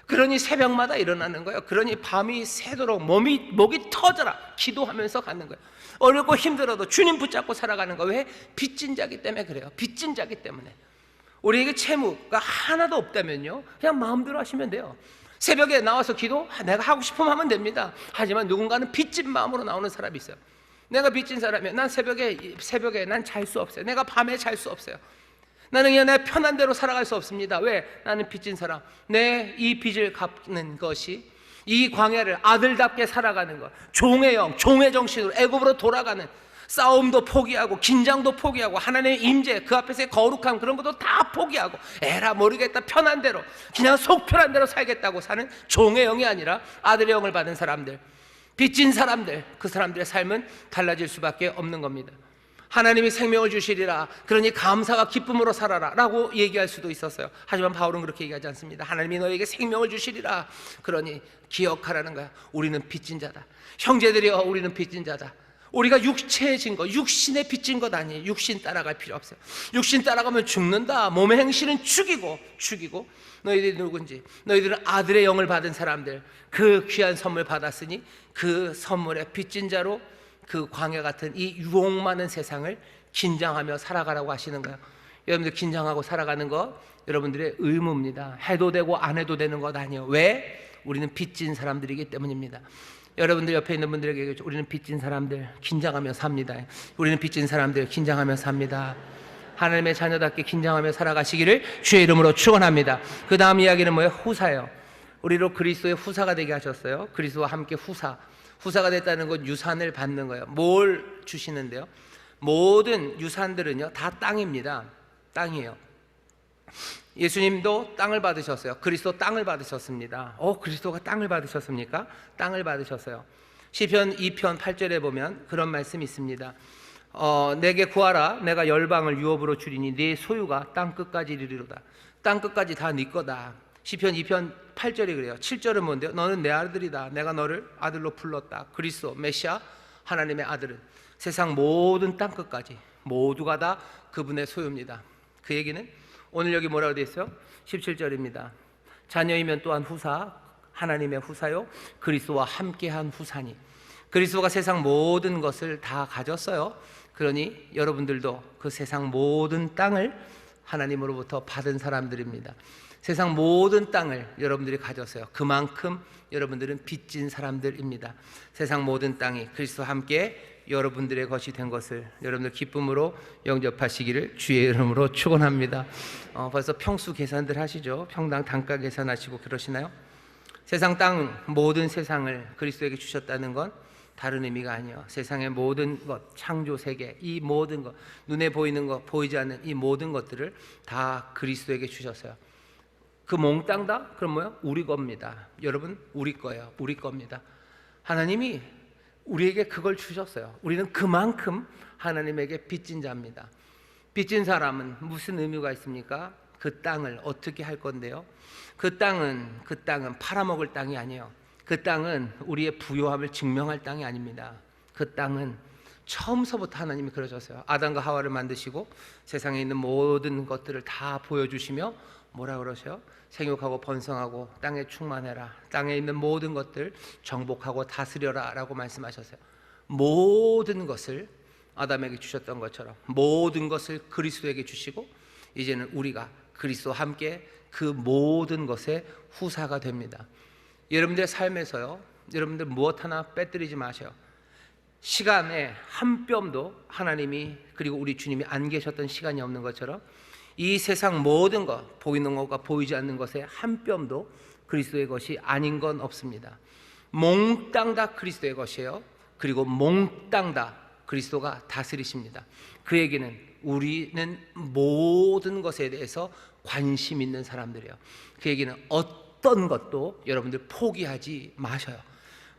그러니 새벽마다 일어나는 거예요. 그러니 밤이 새도록 목이 터져라 기도하면서 가는 거예요. 어렵고 힘들어도 주님 붙잡고 살아가는 거예요. 왜? 빚진 자기 때문에 그래요. 빚진 자기 때문에. 우리에게 채무가 하나도 없다면요, 그냥 마음대로 하시면 돼요. 새벽에 나와서 기도, 내가 하고 싶으면 하면 됩니다. 하지만 누군가는 빚진 마음으로 나오는 사람이 있어요. 내가 빚진 사람이에요. 난 새벽에 난 잘 수 없어요. 내가 밤에 잘 수 없어요. 나는 그냥 내 편한 대로 살아갈 수 없습니다. 왜? 나는 빚진 사람. 내 이 빚을 갚는 것이, 이 광야를 아들답게 살아가는 것, 종의 영, 종의 정신으로 애굽으로 돌아가는, 싸움도 포기하고 긴장도 포기하고 하나님의 임재 그 앞에서의 거룩함 그런 것도 다 포기하고, 에라 모르겠다 편한 대로 그냥 속 편한 대로 살겠다고 사는 종의 영이 아니라 아들의 영을 받은 사람들, 빚진 사람들, 그 사람들의 삶은 달라질 수밖에 없는 겁니다. 하나님이 생명을 주시리라, 그러니 감사와 기쁨으로 살아라 라고 얘기할 수도 있었어요. 하지만 바울은 그렇게 얘기하지 않습니다. 하나님이 너에게 생명을 주시리라, 그러니 기억하라는 거야. 우리는 빚진 자다. 형제들이여, 우리는 빚진 자다. 우리가 육체해진 것, 육신에 빚진 것 아니에요. 육신 따라갈 필요 없어요. 육신 따라가면 죽는다. 몸의 행실은 죽이고 너희들이 누군지, 너희들은 아들의 영을 받은 사람들, 그 귀한 선물 받았으니 그 선물에 빚진 자로 그 광야 같은 이 유혹 많은 세상을 긴장하며 살아가라고 하시는 거예요. 여러분들 긴장하고 살아가는 거 여러분들의 의무입니다. 해도 되고 안 해도 되는 것 아니에요. 왜? 우리는 빚진 사람들이기 때문입니다. 여러분들 옆에 있는 분들에게 우리는 빚진 사람들 긴장하며 삽니다. 우리는 빚진 사람들 긴장하며 삽니다. 하나님의 자녀답게 긴장하며 살아가시기를 주의 이름으로 축원합니다. 그 다음 이야기는 뭐예요? 후사예요. 우리로 그리스도의 후사가 되게 하셨어요. 그리스도와 함께 후사가 됐다는 건 유산을 받는 거예요. 뭘 주시는데요? 모든 유산들은요 다 땅입니다. 땅이에요. 예수님도 땅을 받으셨어요. 그리스도 땅을 받으셨습니다. 그리스도가 땅을 받으셨습니까? 땅을 받으셨어요. 시편 2편 8절에 보면 그런 말씀이 있습니다. 내게 구하라. 내가 열방을 유업으로 주리니 네 소유가 땅 끝까지 이르리로다. 땅 끝까지 다 네 거다. 시편 2편 8절이 그래요. 7절은 뭔데요? 너는 내 아들이다. 내가 너를 아들로 불렀다. 그리스도 메시아 하나님의 아들은 세상 모든 땅 끝까지 모두가 다 그분의 소유입니다. 그 얘기는 오늘 여기 뭐라고 되어 있어요? 17절입니다. 자녀이면 또한 후사, 하나님의 후사요 그리스도와 함께한 후사니. 그리스도가 세상 모든 것을 다 가졌어요. 그러니 여러분들도 그 세상 모든 땅을 하나님으로부터 받은 사람들입니다. 세상 모든 땅을 여러분들이 가졌어요. 그만큼 여러분들은 빚진 사람들입니다. 세상 모든 땅이 그리스도와 함께 여러분들의 것이 된 것을 여러분들 기쁨으로 영접하시기를 주의 이름으로 축원합니다. 벌써 평수 계산들 하시죠? 평당 단가 계산하시고 그러시나요? 세상 땅 모든 세상을 그리스도에게 주셨다는 건 다른 의미가 아니에요. 세상의 모든 것, 창조 세계, 이 모든 것, 눈에 보이는 것, 보이지 않는 이 모든 것들을 다 그리스도에게 주셨어요. 그 몽땅 다? 그럼 뭐요? 우리 겁니다. 여러분, 우리 거예요. 우리 겁니다. 하나님이 우리에게 그걸 주셨어요. 우리는 그만큼 하나님에게 빚진 자입니다. 빚진 사람은 무슨 의미가 있습니까? 그 땅을 어떻게 할 건데요? 그 땅은 팔아먹을 땅이 아니에요. 그 땅은 우리의 부요함을 증명할 땅이 아닙니다. 그 땅은 처음서부터 하나님이 그러셨어요. 아담과 하와를 만드시고 세상에 있는 모든 것들을 다 보여주시며 뭐라 그러셔요? 생육하고 번성하고 땅에 충만해라. 땅에 있는 모든 것들 정복하고 다스려라 라고 말씀하셨어요. 모든 것을 아담에게 주셨던 것처럼 모든 것을 그리스도에게 주시고 이제는 우리가 그리스도와 함께 그 모든 것의 후사가 됩니다. 여러분들의 삶에서요, 여러분들 무엇 하나 빼뜨리지 마세요. 시간에 한 뼘도 하나님이 그리고 우리 주님이 안 계셨던 시간이 없는 것처럼 이 세상 모든 것, 보이는 것과 보이지 않는 것에 한 뼘도 그리스도의 것이 아닌 건 없습니다. 몽땅 다 그리스도의 것이에요. 그리고 몽땅 다 그리스도가 다스리십니다. 그 얘기는 우리는 모든 것에 대해서 관심 있는 사람들이에요. 그 얘기는 어떤 것도 여러분들 포기하지 마셔요.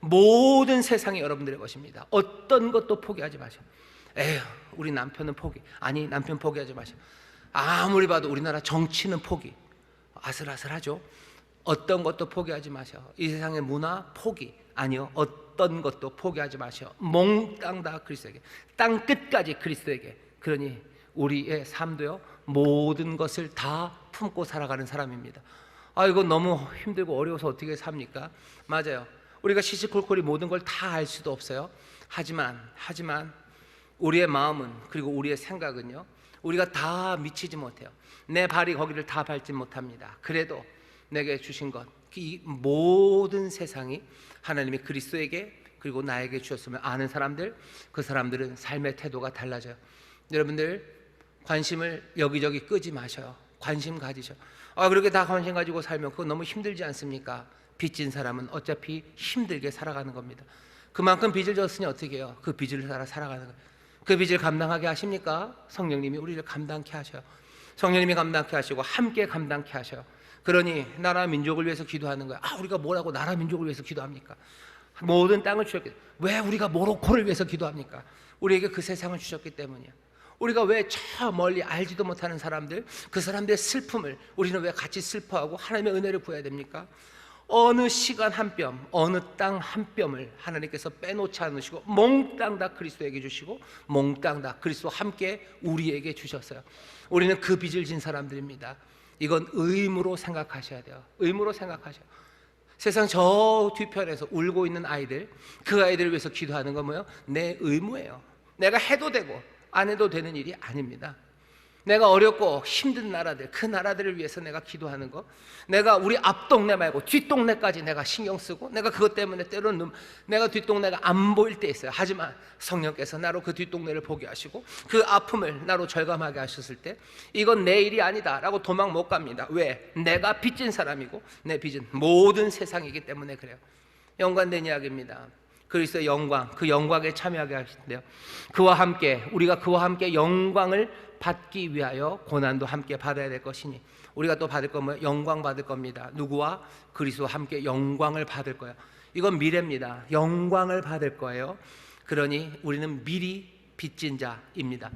모든 세상이 여러분들의 것입니다. 어떤 것도 포기하지 마셔요. 에휴, 우리 남편은 포기. 아니, 남편 포기하지 마셔요. 아무리 봐도 우리나라 정치는 포기. 아슬아슬하죠. 어떤 것도 포기하지 마셔. 이 세상의 문화 포기. 아니요, 어떤 것도 포기하지 마셔. 몽땅 다 그리스도에게, 땅 끝까지 그리스도에게. 그러니 우리의 삶도요, 모든 것을 다 품고 살아가는 사람입니다. 이거 너무 힘들고 어려워서 어떻게 삽니까? 맞아요. 우리가 시시콜콜이 모든 걸 다 알 수도 없어요. 하지만 우리의 마음은, 그리고 우리의 생각은요, 우리가 다 미치지 못해요. 내 발이 거기를 다 밟지 못합니다. 그래도 내게 주신 것, 이 모든 세상이 하나님이 그리스도에게 그리고 나에게 주셨음을 아는 사람들, 그 사람들은 삶의 태도가 달라져요. 여러분들 관심을 여기저기 끄지 마셔요. 관심 가지셔. 그렇게 다 관심 가지고 살면 그거 너무 힘들지 않습니까? 빚진 사람은 어차피 힘들게 살아가는 겁니다. 그만큼 빚을 졌으니 어떻게 해요? 그 빚을 따라 살아가는 거예요. 그 빚을 감당하게 하십니까? 성령님이 우리를 감당케 하셔요. 성령님이 감당케 하시고 함께 감당케 하셔요. 그러니 나라 민족을 위해서 기도하는 거예요. 우리가 뭐라고 나라 민족을 위해서 기도합니까? 모든 땅을 주셨기 때문에. 왜 우리가 모로코를 위해서 기도합니까? 우리에게 그 세상을 주셨기 때문이야. 우리가 왜 저 멀리 알지도 못하는 사람들, 그 사람들의 슬픔을 우리는 왜 같이 슬퍼하고 하나님의 은혜를 구해야 됩니까? 어느 시간 한 뼘, 어느 땅 한 뼘을 하나님께서 빼놓지 않으시고 몽땅 다 그리스도에게 주시고 몽땅 다 그리스도와 함께 우리에게 주셨어요. 우리는 그 빚을 진 사람들입니다. 이건 의무로 생각하셔야 돼요. 의무로 생각하셔야 돼요. 세상 저 뒤편에서 울고 있는 아이들, 그 아이들을 위해서 기도하는 건 뭐예요? 내 의무예요. 내가 해도 되고 안 해도 되는 일이 아닙니다. 내가 어렵고 힘든 나라들, 그 나라들을 위해서 내가 기도하는 거, 내가 우리 앞동네 말고 뒷동네까지 내가 신경 쓰고, 내가 그것 때문에 때로는 내가 뒷동네가 안 보일 때 있어요. 하지만 성령께서 나로 그 뒷동네를 보게 하시고 그 아픔을 나로 절감하게 하셨을 때 이건 내 일이 아니다 라고 도망 못 갑니다. 왜? 내가 빚진 사람이고 내 빚은 모든 세상이기 때문에 그래요. 연관된 이야기입니다. 그리스도의 영광, 그 영광에 참여하게 하신대요. 그와 함께, 우리가 그와 함께 영광을 받기 위하여 고난도 함께 받아야 될 것이니, 우리가 또 받을 건 뭐예요? 영광 받을 겁니다. 누구와? 그리스도와 함께 영광을 받을 거예요. 이건 미래입니다. 영광을 받을 거예요. 그러니 우리는 미리 빚진 자입니다.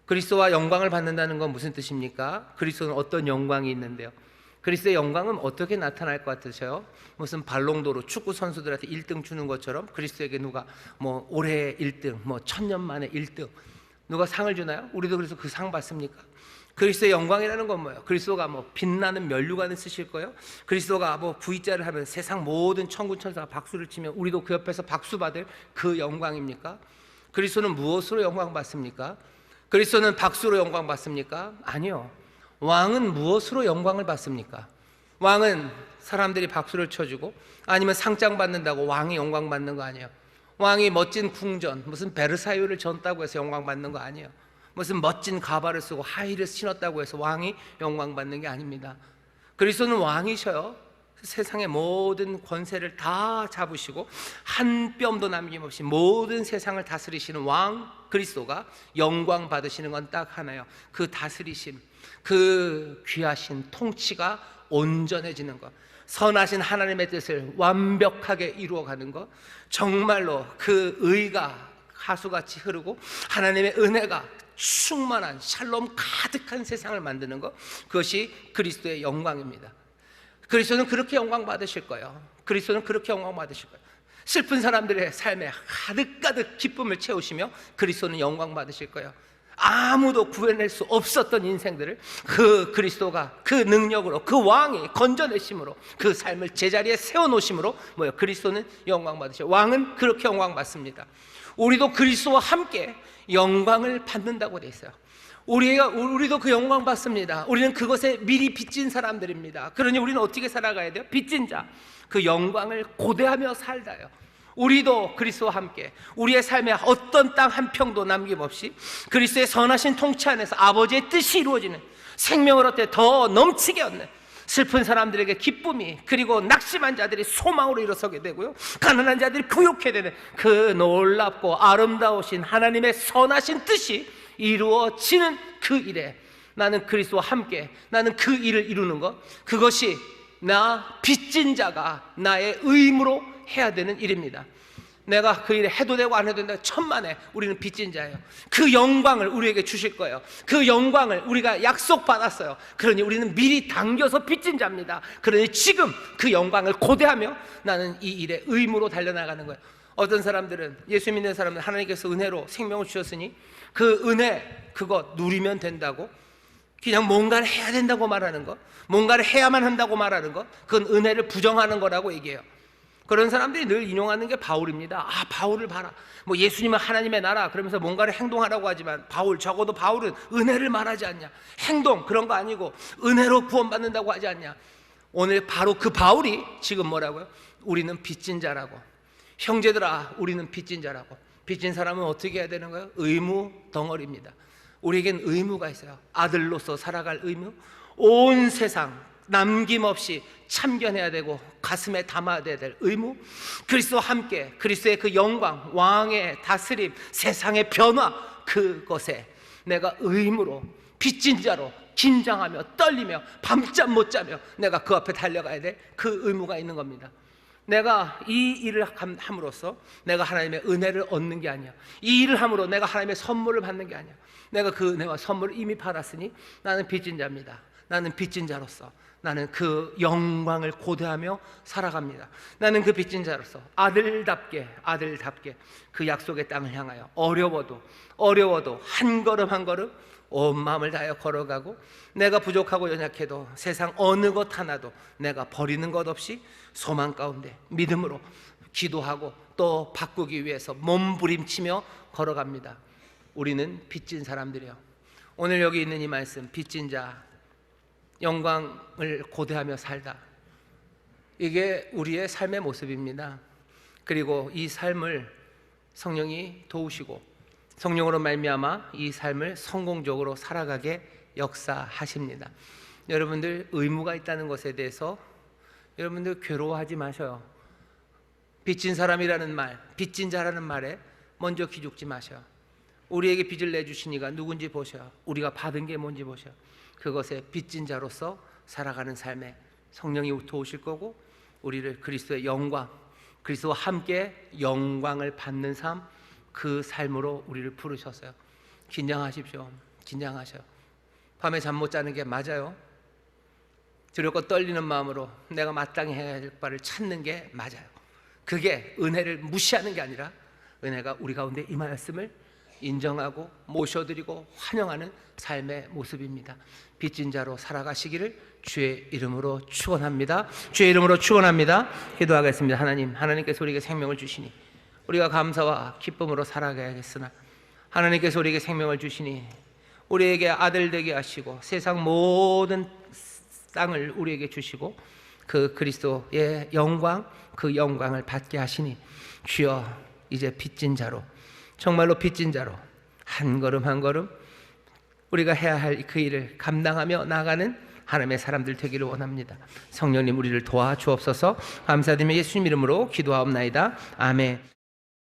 그리스도와 영광을 받는다는 건 무슨 뜻입니까? 그리스도는 어떤 영광이 있는데요? 그리스도의 영광은 어떻게 나타날 것 같으세요? 무슨 발롱도르 축구 선수들한테 1등 주는 것처럼 그리스도에게 누가 뭐 올해 1등, 뭐 1000년 만에 1등 누가 상을 주나요? 우리도 그래서 그 상 받습니까? 그리스도의 영광이라는 건 뭐예요? 그리스도가 뭐 빛나는 면류관을 쓰실 거예요? 그리스도가 뭐 V자를 하면 세상 모든 천군 천사가 박수를 치면 우리도 그 옆에서 박수 받을 그 영광입니까? 그리스도는 무엇으로 영광 받습니까? 그리스도는 박수로 영광 받습니까? 아니요. 왕은 무엇으로 영광을 받습니까? 왕은 사람들이 박수를 쳐주고 아니면 상장 받는다고 왕이 영광 받는 거 아니에요. 왕이 멋진 궁전, 무슨 베르사유를 졌다고 해서 영광 받는 거 아니에요. 무슨 멋진 가발을 쓰고 하의를 신었다고 해서 왕이 영광 받는 게 아닙니다. 그리스도는 왕이셔요. 세상의 모든 권세를 다 잡으시고 한 뼘도 남김없이 모든 세상을 다스리시는 왕 그리스도가 영광 받으시는 건 딱 하나예요. 그 다스리심, 그 귀하신 통치가 온전해지는 것, 선하신 하나님의 뜻을 완벽하게 이루어가는 것, 정말로 그 의가 하수같이 흐르고 하나님의 은혜가 충만한 샬롬 가득한 세상을 만드는 것, 그것이 그리스도의 영광입니다. 그리스도는 그렇게 영광 받으실 거예요. 그리스도는 그렇게 영광 받으실 거예요. 슬픈 사람들의 삶에 가득가득 기쁨을 채우시며 그리스도는 영광 받으실 거예요. 아무도 구해낼 수 없었던 인생들을 그 그리스도가 그 능력으로, 그 왕이 건져내심으로, 그 삶을 제자리에 세워놓으심으로 뭐예요? 그리스도는 영광 받으셔요. 왕은 그렇게 영광 받습니다. 우리도 그리스도와 함께 영광을 받는다고 돼 있어요. 우리도 그 영광 받습니다. 우리는 그것에 미리 빚진 사람들입니다. 그러니 우리는 어떻게 살아가야 돼요? 빚진 자, 그 영광을 고대하며 살다요. 우리도 그리스도와 함께 우리의 삶에 어떤 땅 한 평도 남김없이 그리스도의 선하신 통치 안에서 아버지의 뜻이 이루어지는, 생명을 얻되 더 넘치게 얻는 슬픈 사람들에게 기쁨이, 그리고 낙심한 자들이 소망으로 일어서게 되고요, 가난한 자들이 부욕해 되는 그 놀랍고 아름다우신 하나님의 선하신 뜻이 이루어지는 그 일에 나는 그리스도와 함께, 나는 그 일을 이루는 것, 그것이 나 빚진 자가 나의 의무로 해야 되는 일입니다. 내가 그 일에 해도 되고 안 해도 된다, 천만에 우리는 빚진 자예요. 그 영광을 우리에게 주실 거예요. 그 영광을 우리가 약속받았어요. 그러니 우리는 미리 당겨서 빚진 자입니다. 그러니 지금 그 영광을 고대하며 나는 이 일에 의무로 달려나가는 거예요. 어떤 사람들은, 예수 믿는 사람들은 하나님께서 은혜로 생명을 주셨으니 그 은혜, 그거 누리면 된다고, 그냥 뭔가를 해야 된다고 말하는 것, 뭔가를 해야만 한다고 말하는 것, 그건 은혜를 부정하는 거라고 얘기해요. 그런 사람들이 늘 인용하는 게 바울입니다. 아, 바울을 봐라, 뭐 예수님은 하나님의 나라 그러면서 뭔가를 행동하라고 하지만 적어도 바울은 은혜를 말하지 않냐, 행동 그런 거 아니고 은혜로 구원받는다고 하지 않냐. 오늘 바로 그 바울이 지금 뭐라고요? 우리는 빚진 자라고. 형제들아, 우리는 빚진 자라고. 빚진 사람은 어떻게 해야 되는 거예요? 의무 덩어리입니다. 우리에겐 의무가 있어요. 아들로서 살아갈 의무, 온 세상 남김없이 참견해야 되고 가슴에 담아야 될 의무, 그리스도와 함께 그리스도의 그 영광, 왕의 다스림, 세상의 변화, 그것에 내가 의무로 빚진 자로 긴장하며 떨리며 밤잠 못 자며 내가 그 앞에 달려가야 될 그 의무가 있는 겁니다. 내가 이 일을 함으로써 내가 하나님의 은혜를 얻는 게 아니야. 이 일을 함으로 내가 하나님의 선물을 받는 게 아니야. 내가 그 은혜와 선물을 이미 받았으니 나는 빚진 자입니다. 나는 빚진 자로서 나는 그 영광을 고대하며 살아갑니다. 나는 그 빚진 자로서 아들답게 그 약속의 땅을 향하여 어려워도 한 걸음 한 걸음 온 마음을 다하여 걸어가고, 내가 부족하고 연약해도 세상 어느 것 하나도 내가 버리는 것 없이 소망 가운데 믿음으로 기도하고 또 바꾸기 위해서 몸부림치며 걸어갑니다. 우리는 빚진 사람들이요. 오늘 여기 있는 이 말씀, 빚진 자, 영광을 고대하며 살다, 이게 우리의 삶의 모습입니다. 그리고 이 삶을 성령이 도우시고 성령으로 말미암아 이 삶을 성공적으로 살아가게 역사하십니다. 여러분들 의무가 있다는 것에 대해서 여러분들 괴로워하지 마셔요. 빚진 사람이라는 말, 빚진 자라는 말에 먼저 기죽지 마셔요. 우리에게 빚을 내주신 이가 누군지 보셔요. 우리가 받은 게 뭔지 보셔요. 그것에 빚진 자로서 살아가는 삶에 성령이 도우실 거고, 우리를 그리스도의 영광, 그리스도와 함께 영광을 받는 삶, 그 삶으로 우리를 부르셨어요. 긴장하십시오. 긴장하셔요. 밤에 잠 못 자는 게 맞아요. 두렵고 떨리는 마음으로 내가 마땅히 해야 할 바를 찾는 게 맞아요. 그게 은혜를 무시하는 게 아니라 은혜가 우리 가운데 임하였음을 인정하고 모셔드리고 환영하는 삶의 모습입니다. 빚진 자로 살아가시기를 주의 이름으로 축원합니다. 주의 이름으로 축원합니다. 기도하겠습니다. 하나님께서 우리에게 생명을 주시니 우리가 감사와 기쁨으로 살아가야겠으나, 하나님께서 우리에게 생명을 주시니 우리에게 아들 되게 하시고 세상 모든 땅을 우리에게 주시고 그 그리스도의 영광, 그 영광을 받게 하시니, 주여 이제 빚진 자로, 정말로 빚진 자로 한 걸음 한 걸음 우리가 해야 할 그 일을 감당하며 나가는 하나님의 사람들 되기를 원합니다. 성령님 우리를 도와주옵소서. 감사드리며 예수님 이름으로 기도하옵나이다. 아멘.